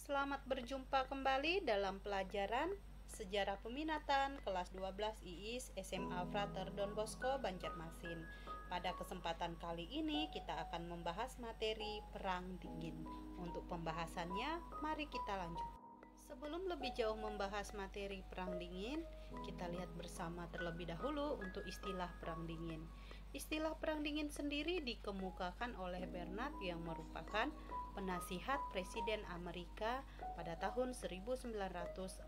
Selamat berjumpa kembali dalam pelajaran Sejarah Peminatan kelas 12 IIS SMA Frater Don Bosco Banjarmasin. Pada kesempatan kali ini kita akan membahas materi Perang Dingin. Untuk pembahasannya, mari kita lanjut. Sebelum lebih jauh membahas materi Perang Dingin, kita lihat bersama terlebih dahulu untuk istilah Perang Dingin. Istilah Perang Dingin sendiri dikemukakan oleh Bernard yang merupakan penasihat Presiden Amerika pada tahun 1947.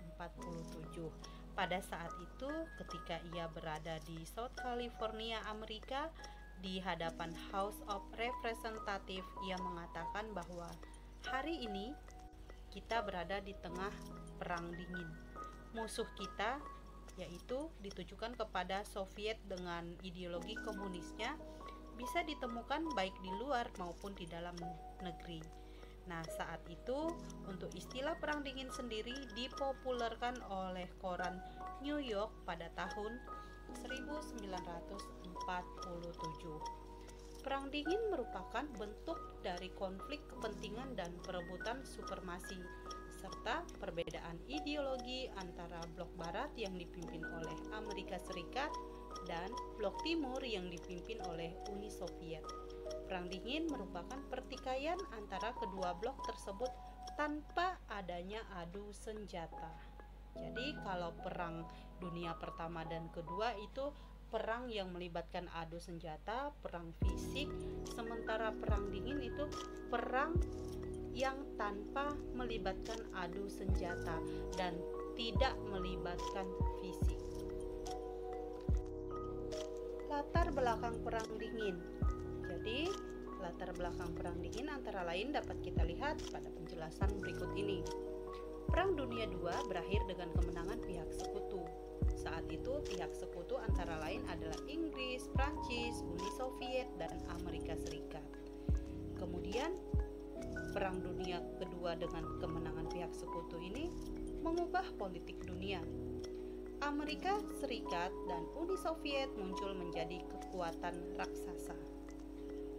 Pada saat itu, ketika ia berada di South California, Amerika, di hadapan House of Representatives, ia mengatakan bahwa hari ini kita berada di tengah perang dingin. Musuh kita, yaitu ditujukan kepada Soviet dengan ideologi komunisnya, bisa ditemukan baik di luar maupun di dalam negeri. Nah, saat itu untuk istilah perang dingin sendiri dipopulerkan oleh koran New York pada tahun 1947. Perang dingin merupakan bentuk dari konflik kepentingan dan perebutan supremasi serta perbedaan ideologi antara blok barat yang dipimpin oleh Amerika Serikat dan blok timur yang dipimpin oleh Uni Soviet. Perang dingin merupakan pertikaian antara kedua blok tersebut tanpa adanya adu senjata. Jadi kalau perang dunia pertama dan kedua itu perang yang melibatkan adu senjata, perang fisik, sementara perang dingin itu perang yang tanpa melibatkan adu senjata dan tidak melibatkan fisik. Latar belakang perang dingin. Jadi, latar belakang perang dingin antara lain dapat kita lihat pada penjelasan berikut ini. Perang Dunia II berakhir dengan kemenangan pihak sekutu. Saat itu pihak sekutu antara lain adalah Inggris, Prancis, Uni Soviet, dan Amerika Serikat. Kemudian Perang Dunia Kedua dengan kemenangan pihak sekutu ini mengubah politik dunia. Amerika Serikat dan Uni Soviet muncul menjadi kekuatan raksasa.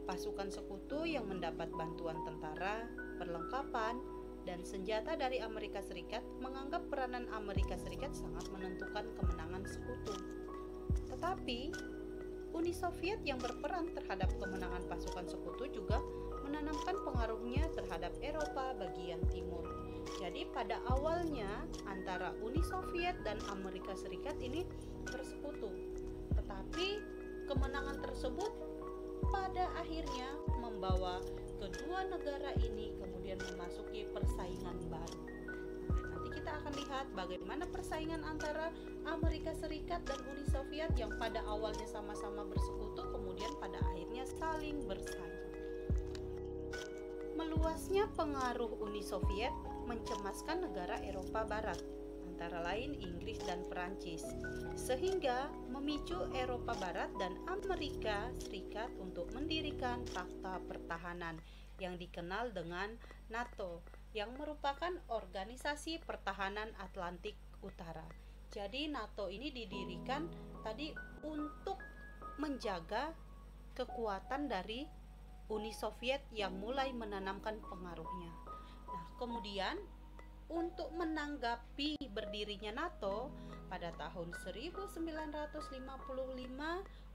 Pasukan sekutu yang mendapat bantuan tentara, perlengkapan, dan senjata dari Amerika Serikat menganggap peranan Amerika Serikat sangat menentukan kemenangan sekutu. Tetapi, Uni Soviet yang berperan terhadap kemenangan pasukan sekutu juga menanamkan pengaruhnya terhadap Eropa bagian timur. Jadi pada awalnya antara Uni Soviet dan Amerika Serikat ini bersekutu. Tetapi kemenangan tersebut pada akhirnya membawa kedua negara ini kemudian memasuki persaingan baru. Nanti kita akan lihat bagaimana persaingan antara Amerika Serikat dan Uni Soviet yang pada awalnya sama-sama bersekutu kemudian pada akhirnya saling bersaing. Meluasnya pengaruh Uni Soviet mencemaskan negara Eropa Barat, antara lain Inggris dan Perancis, sehingga memicu Eropa Barat dan Amerika Serikat untuk mendirikan Pakta Pertahanan yang dikenal dengan NATO, yang merupakan organisasi pertahanan Atlantik Utara. Jadi NATO ini didirikan tadi untuk menjaga kekuatan dari Uni Soviet yang mulai menanamkan pengaruhnya. Nah, kemudian untuk menanggapi berdirinya NATO, pada tahun 1955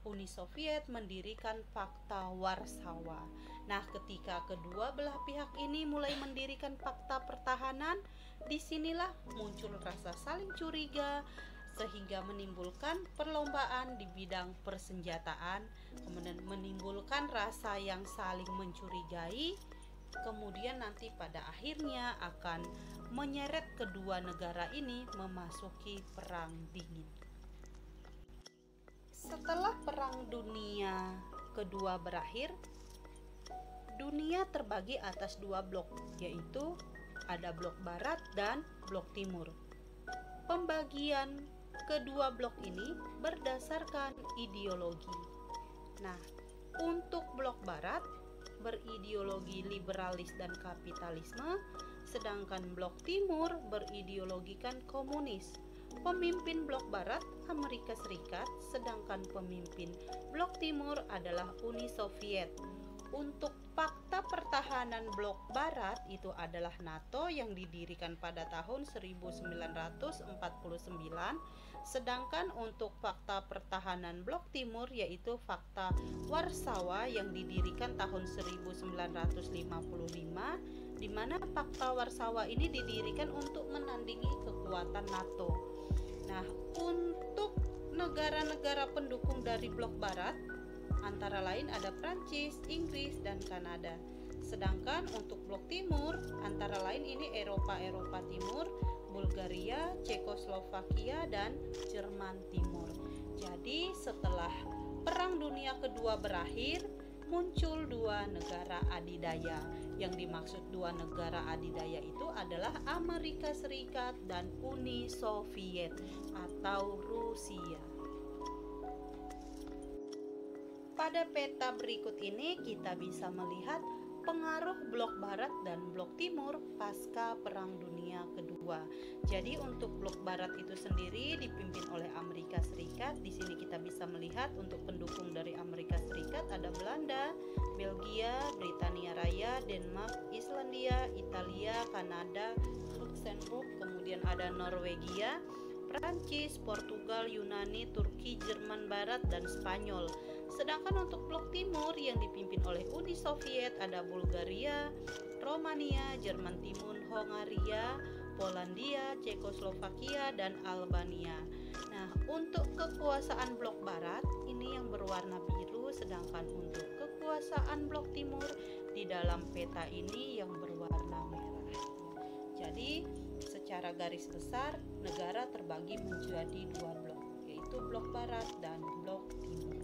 Uni Soviet mendirikan Pakta Warsawa. Nah, ketika kedua belah pihak ini mulai mendirikan Pakta Pertahanan, disinilah muncul rasa saling curiga sehingga menimbulkan perlombaan di bidang persenjataan, kemudian menimbulkan rasa yang saling mencurigai, kemudian nanti pada akhirnya akan menyeret kedua negara ini memasuki perang dingin. Setelah perang dunia kedua berakhir, dunia terbagi atas dua blok, yaitu ada blok barat dan blok timur. Pembagian kedua blok ini berdasarkan ideologi. Nah, untuk blok barat berideologi liberalis dan kapitalisme, sedangkan blok timur berideologikan komunis. Pemimpin blok barat Amerika Serikat, sedangkan pemimpin blok timur adalah Uni Soviet. Untuk Fakta pertahanan blok barat itu adalah NATO yang didirikan pada tahun 1949, sedangkan untuk fakta pertahanan blok timur yaitu fakta Warsawa yang didirikan tahun 1955, di mana fakta Warsawa ini didirikan untuk menandingi kekuatan NATO. Nah, untuk negara-negara pendukung dari blok barat antara lain ada Prancis, Inggris, dan Kanada. Sedangkan untuk blok timur antara lain ini Eropa Timur, Bulgaria, Cekoslovakia, dan Jerman Timur. Jadi setelah Perang Dunia Kedua berakhir, muncul dua negara adidaya. Yang dimaksud dua negara adidaya itu adalah Amerika Serikat dan Uni Soviet atau Rusia. Pada peta berikut ini kita bisa melihat pengaruh blok barat dan blok timur pasca Perang Dunia Kedua. Jadi untuk blok barat itu sendiri dipimpin oleh Amerika Serikat. Di sini kita bisa melihat untuk pendukung dari Amerika Serikat ada Belanda, Belgia, Britania Raya, Denmark, Islandia, Italia, Kanada, Luxembourg, kemudian ada Norwegia, Prancis, Portugal, Yunani, Turki, Jerman Barat, dan Spanyol. Sedangkan untuk blok timur yang dipimpin oleh Uni Soviet ada Bulgaria, Romania, Jerman Timur, Hongaria, Polandia, Cekoslovakia, dan Albania. Nah, untuk kekuasaan blok barat ini yang berwarna biru, sedangkan untuk kekuasaan blok timur di dalam peta ini yang berwarna merah. Jadi secara garis besar negara terbagi menjadi dua blok, yaitu blok barat dan blok timur.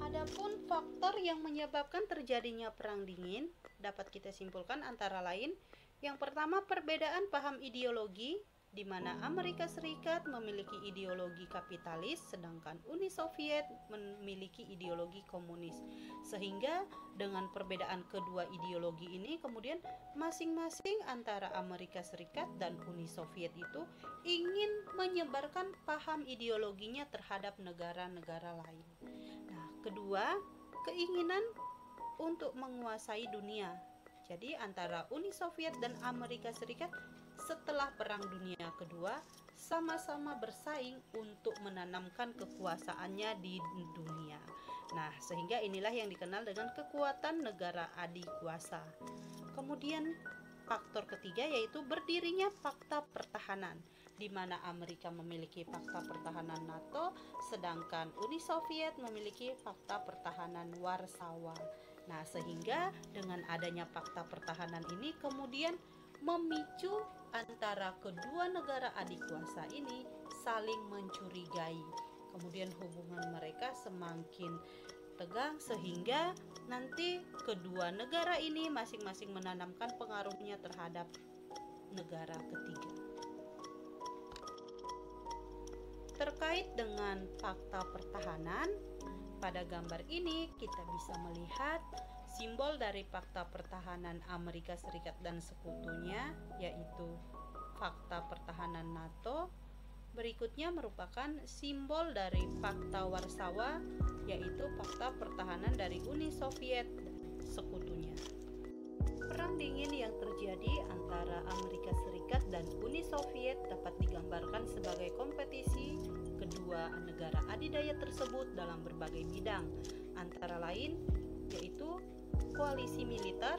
Adapun faktor yang menyebabkan terjadinya perang dingin dapat kita simpulkan antara lain yang pertama perbedaan paham ideologi, di mana Amerika Serikat memiliki ideologi kapitalis sedangkan Uni Soviet memiliki ideologi komunis. Sehingga dengan perbedaan kedua ideologi ini kemudian masing-masing antara Amerika Serikat dan Uni Soviet itu ingin menyebarkan paham ideologinya terhadap negara-negara lain. Nah, kedua, keinginan untuk menguasai dunia. Jadi antara Uni Soviet dan Amerika Serikat setelah Perang Dunia Kedua sama-sama bersaing untuk menanamkan kekuasaannya di dunia. Nah, sehingga inilah yang dikenal dengan kekuatan negara adikuasa. Kemudian faktor ketiga yaitu berdirinya fakta pertahanan, di mana Amerika memiliki fakta pertahanan NATO, sedangkan Uni Soviet memiliki fakta pertahanan Warsawa. Nah, sehingga dengan adanya fakta pertahanan ini kemudian memicu antara kedua negara adikuasa ini saling mencurigai. Kemudian hubungan mereka semakin tegang sehingga nanti kedua negara ini masing-masing menanamkan pengaruhnya terhadap negara ketiga. Terkait dengan fakta pertahanan, pada gambar ini kita bisa melihat simbol dari fakta pertahanan Amerika Serikat dan sekutunya, yaitu fakta pertahanan NATO. Berikutnya merupakan simbol dari fakta Warsawa, yaitu fakta pertahanan dari Uni Soviet dan sekutunya. Perang dingin yang terjadi antara Amerika Serikat dan Uni Soviet dapat digambarkan sebagai kompetisi kedua negara adidaya tersebut dalam berbagai bidang, antara lain yaitu koalisi militer,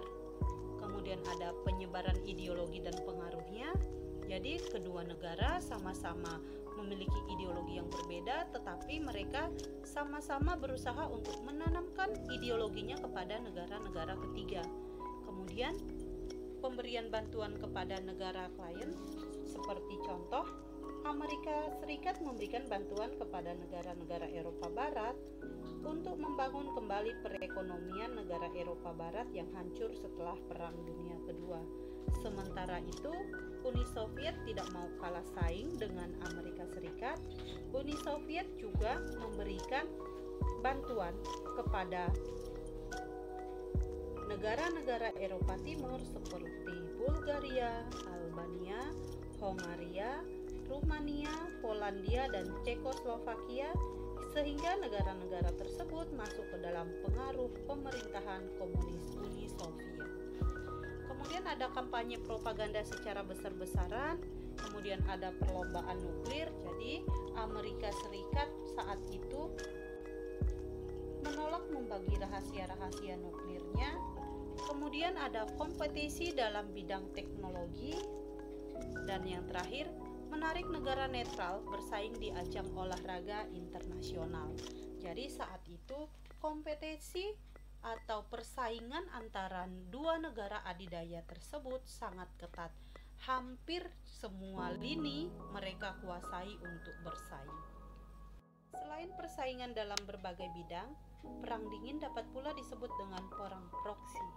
kemudian ada penyebaran ideologi dan pengaruhnya. Jadi kedua negara sama-sama memiliki ideologi yang berbeda, tetapi mereka sama-sama berusaha untuk menanamkan ideologinya kepada negara-negara ketiga. Kemudian pemberian bantuan kepada negara klien, seperti contoh Amerika Serikat memberikan bantuan kepada negara-negara Eropa Barat untuk membangun kembali perekonomian negara Eropa Barat yang hancur setelah Perang Dunia Kedua. Sementara itu, Uni Soviet tidak mau kalah saing dengan Amerika Serikat. Uni Soviet juga memberikan bantuan kepada negara-negara Eropa Timur seperti Bulgaria, Albania, Hongaria, Rumania, Polandia, dan Cekoslovakia sehingga negara-negara tersebut masuk ke dalam pengaruh pemerintahan komunis Uni Soviet. Kemudian ada kampanye propaganda secara besar-besaran, kemudian ada perlombaan nuklir. Jadi Amerika Serikat saat itu menolak membagi rahasia-rahasia nuklirnya. Kemudian ada kompetisi dalam bidang teknologi, dan yang terakhir menarik negara netral bersaing di ajang olahraga internasional. Jadi saat itu kompetisi atau persaingan antara dua negara adidaya tersebut sangat ketat. Hampir semua lini mereka kuasai untuk bersaing. Selain persaingan dalam berbagai bidang, perang dingin dapat pula disebut dengan perang proksi.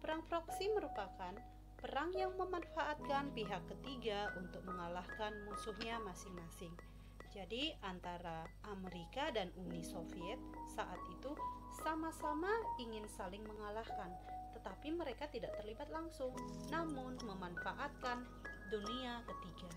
Perang proksi merupakan perang yang memanfaatkan pihak ketiga untuk mengalahkan musuhnya masing-masing. Jadi antara Amerika dan Uni Soviet saat itu sama-sama ingin saling mengalahkan, tetapi mereka tidak terlibat langsung, namun memanfaatkan dunia ketiga.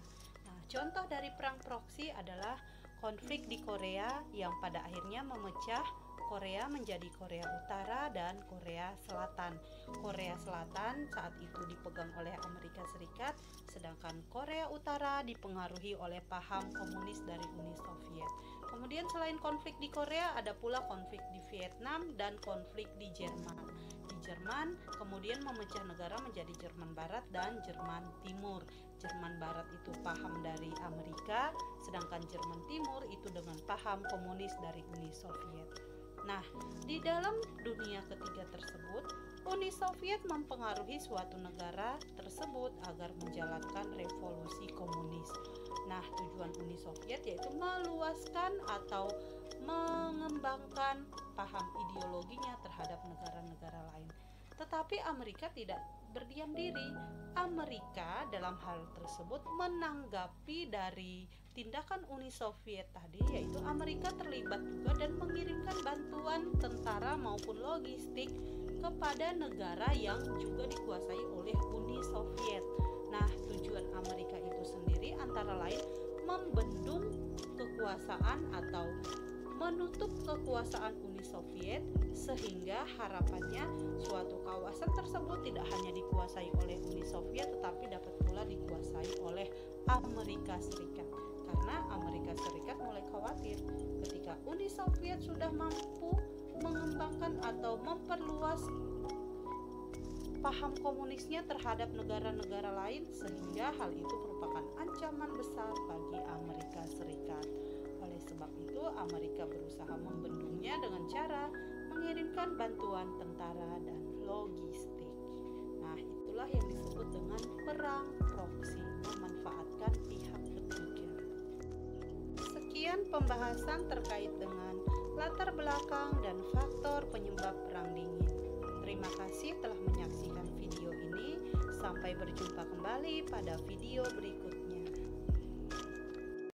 Nah, contoh dari perang proksi adalah konflik di Korea yang pada akhirnya memecah Korea menjadi Korea Utara dan Korea Selatan. Korea Selatan saat itu dipegang oleh Amerika Serikat, sedangkan Korea Utara dipengaruhi oleh paham komunis dari Uni Soviet. Kemudian selain konflik di Korea, ada pula konflik di Vietnam dan konflik di Jerman. Di Jerman kemudian memecah negara menjadi Jerman Barat dan Jerman Timur. Jerman Barat itu paham dari Amerika, sedangkan Jerman Timur itu dengan paham komunis dari Uni Soviet. Nah, di dalam dunia ketiga tersebut, Uni Soviet mempengaruhi suatu negara tersebut agar menjalankan revolusi komunis. Nah, tujuan Uni Soviet yaitu meluaskan atau mengembangkan paham ideologinya terhadap negara-negara lain. Tetapi Amerika tidak berdiam diri. Amerika dalam hal tersebut menanggapi dari tindakan Uni Soviet tadi, yaitu Amerika terlibat juga dan mengirimkan bantuan tentara maupun logistik kepada negara yang juga dikuasai oleh Uni Soviet. Nah, tujuan Amerika itu sendiri antara lain membendung kekuasaan atau menutup kekuasaan Uni Soviet, sehingga harapannya suatu kawasan tersebut tidak hanya dikuasai oleh Uni Soviet tetapi dapat pula dikuasai oleh Amerika Serikat. Karena Amerika Serikat mulai khawatir ketika Uni Soviet sudah mampu mengembangkan atau memperluas paham komunisnya terhadap negara-negara lain, sehingga hal itu merupakan ancaman besar bagi Amerika Serikat. Oleh sebab itu, Amerika berusaha membendungnya dengan cara mengirimkan bantuan tentara dan logistik. Nah, itulah yang disebut dengan perang proksi, memanfaatkan pihak ketiga. Sekian pembahasan terkait dengan latar belakang dan faktor penyebab perang dingin. Terima kasih telah menyaksikan video ini. Sampai berjumpa kembali pada video berikutnya.